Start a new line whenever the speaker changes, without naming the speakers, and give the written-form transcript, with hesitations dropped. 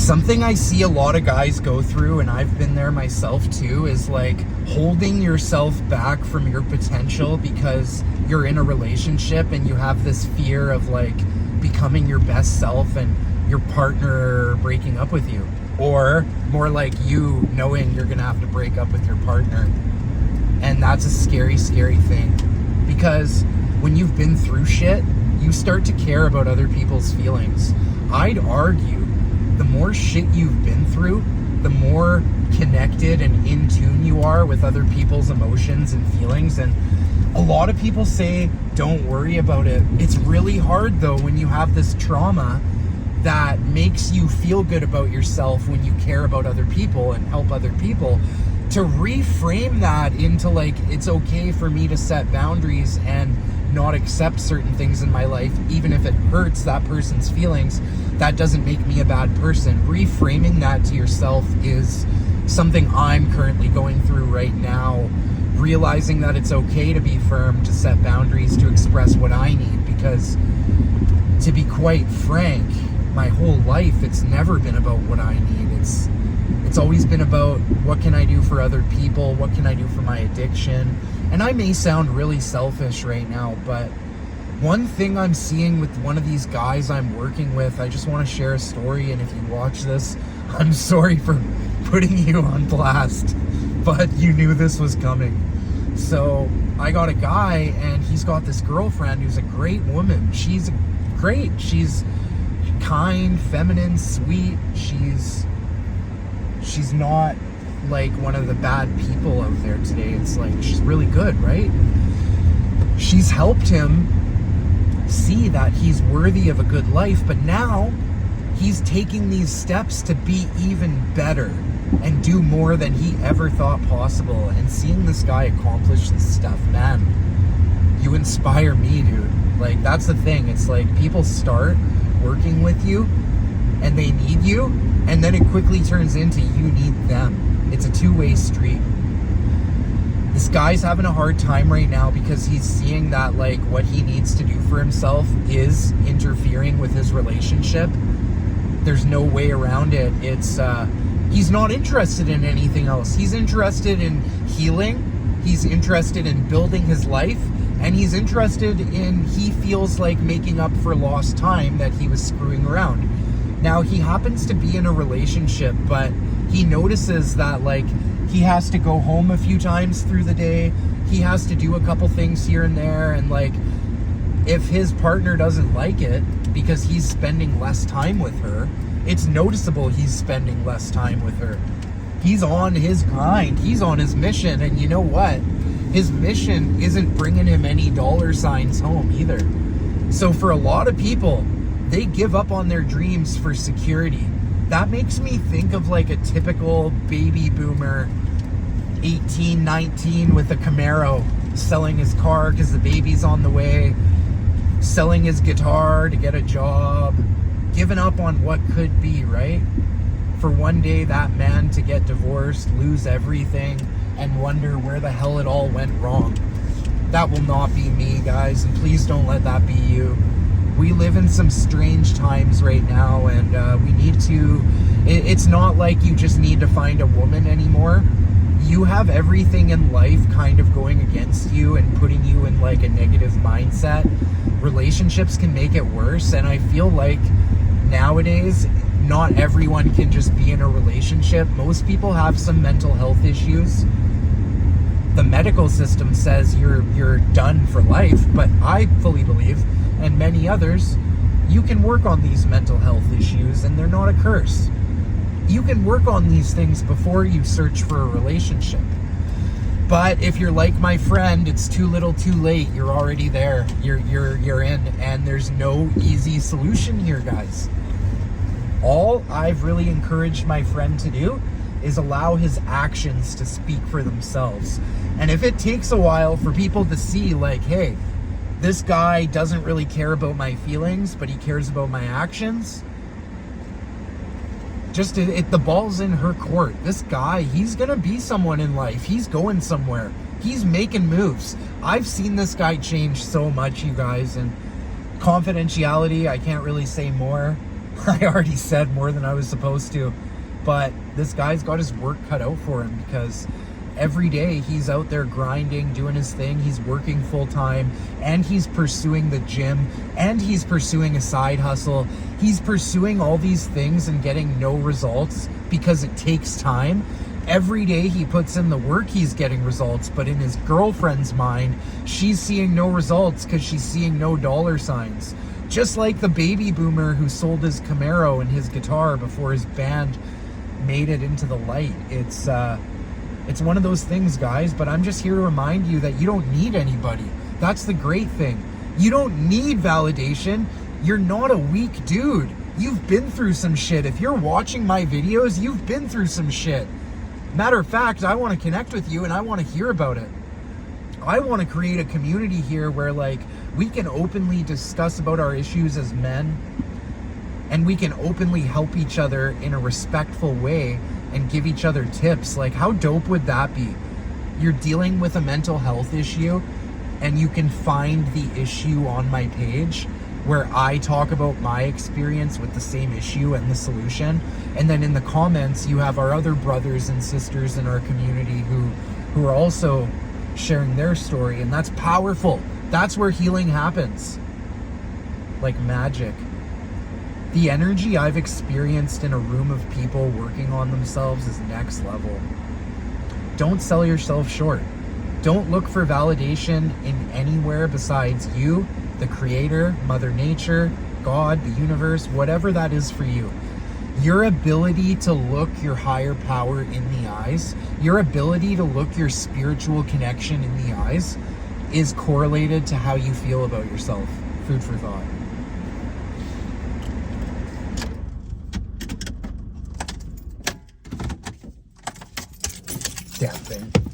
Something I see a lot of guys go through, and I've been there myself too, is like holding yourself back from your potential because you're in a relationship and you have this fear of like becoming your best self and your partner breaking up with you, or more like you knowing you're gonna have to break up with your partner. And that's a scary, scary thing, because when you've been through shit, you start to care about other people's feelings. I'd argue the more shit you've been through, the more connected and in tune you are with other people's emotions and feelings. And a lot of people say, don't worry about it. It's really hard though when you have this trauma that makes you feel good about yourself when you care about other people and help other people, to reframe that into like, it's okay for me to set boundaries and not accept certain things in my life, even if it hurts that person's feelings. That doesn't make me a bad person. Reframing that to yourself is something I'm currently going through right now, realizing that it's okay to be firm, to set boundaries, to express what I need, because to be quite frank, my whole life, it's never been about what I need. It's always been about what can I do for other people? What can I do for my addiction? And I may sound really selfish right now, but one thing I'm seeing with one of these guys I'm working with, I just want to share a story. And if you watch this, I'm sorry for putting you on blast, but you knew this was coming. So I got a guy and he's got this girlfriend who's a great woman. She's great. She's kind, feminine, sweet. She's not like one of the bad people out there today. It's like, she's really good, right? She's helped him see that he's worthy of a good life, but now he's taking these steps to be even better and do more than he ever thought possible. And seeing this guy accomplish this stuff, man, you inspire me, dude. Like, that's the thing. It's like people start working with you and they need you, and then it quickly turns into you need them. It's a two-way street. This guy's having a hard time right now because he's seeing that like what he needs to do for himself is interfering with his relationship. There's no way around it. It's he's not interested in anything else. He's interested in healing. He's interested in building his life, and he's interested in, he feels like, making up for lost time that he was screwing around. Now, he happens to be in a relationship, but he notices that like he has to go home a few times through the day. He has to do a couple things here and there. And like, if his partner doesn't like it because he's spending less time with her, it's noticeable he's spending less time with her. He's on his grind. He's on his mission. And you know what? His mission isn't bringing him any dollar signs home either. So for a lot of people, they give up on their dreams for security. That makes me think of like a typical baby boomer, 18, 19, with a Camaro, selling his car because the baby's on the way, selling his guitar to get a job, giving up on what could be, right? For one day that man to get divorced, lose everything, and wonder where the hell it all went wrong. That will not be me, guys, and please don't let that be you. We live in some strange times right now, and we need to, it's not like you just need to find a woman anymore. You have everything in life kind of going against you and putting you in like a negative mindset. Relationships can make it worse, and I feel like nowadays, not everyone can just be in a relationship. Most people have some mental health issues. The medical system says you're done for life, but I fully believe, and many others, you can work on these mental health issues and they're not a curse. You can work on these things before you search for a relationship. But if you're like my friend, it's too little too late. You're already there. You're in, and there's no easy solution here, guys. All I've really encouraged my friend to do is allow his actions to speak for themselves. And if it takes a while for people to see like, hey, this guy doesn't really care about my feelings, but he cares about my actions, just the ball's in her court. This guy, he's gonna be someone in life. He's going somewhere. He's making moves. I've seen this guy change so much, you guys, and confidentiality, I can't really say more. I already said more than I was supposed to. But this guy's got his work cut out for him, because every day he's out there grinding, doing his thing. He's working full time, and he's pursuing the gym, and he's pursuing a side hustle. He's pursuing all these things and getting no results because it takes time. Every day he puts in the work, he's getting results, but in his girlfriend's mind, she's seeing no results because she's seeing no dollar signs. Just like the baby boomer who sold his Camaro and his guitar before his band made it into the light. It's one of those things, guys, but I'm just here to remind you that you don't need anybody. That's the great thing. You don't need validation. You're not a weak dude. You've been through some shit. If you're watching my videos, you've been through some shit. Matter of fact, I want to connect with you and I want to hear about it. I want to create a community here where like we can openly discuss about our issues as men, and we can openly help each other in a respectful way and give each other tips. Like, how dope would that be? You're dealing with a mental health issue and you can find the issue on my page where I talk about my experience with the same issue and the solution. And then in the comments, you have our other brothers and sisters in our community who are also sharing their story. And that's powerful. That's where healing happens. Like magic. The energy I've experienced in a room of people working on themselves is next level. Don't sell yourself short. Don't look for validation in anywhere besides you, the creator, Mother Nature, God, the universe, whatever that is for you. Your ability to look your higher power in the eyes, your ability to look your spiritual connection in the eyes is correlated to how you feel about yourself. Food for thought. Damn thing.